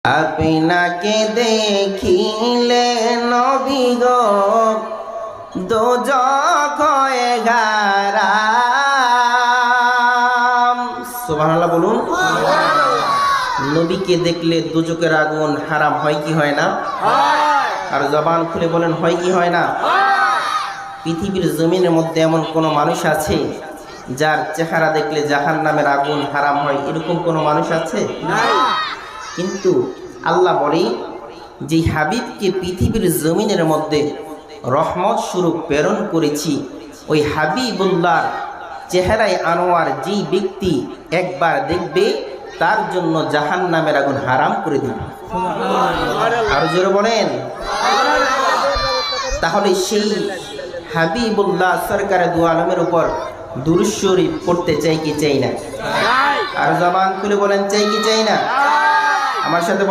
আপনাকে দেখিলে নবী গো দোজখ হয়ে হারাম। সুবহানাল্লাহ বলুন। নবীকে দেখলে দুজকের আগুন হারাম হয় কি হয় না? আর জবান খুলে বলেন হয় কি হয় না? পৃথিবীর জমিনের মধ্যে এমন কোন মানুষ আছে যার চেহারা দেখলে জাহান্নামের আগুন হারাম হয়? এরকম কোন মানুষ আছে? কিন্তু আল্লাহ বলে যে হাবিবকে পৃথিবীর জমিনের মধ্যে রহমত স্বরূপ প্রেরণ করেছি, ওই হাবিবুল্লাহর চেহারায় আনোয়ার যেই ব্যক্তি একবার দেখবে তার জন্য জাহান্নামের আগুন হারাম করে দিবে। আরো জোরে বলেন। তাহলে সেই হাবিবুল্লাহ সরকারে দু আলমের উপর দুরূদ শরীফ পড়তে চাই কি চাই না? আর জবান খুলে বলেন চাই কি চাই না? আমার সাথে বলেন।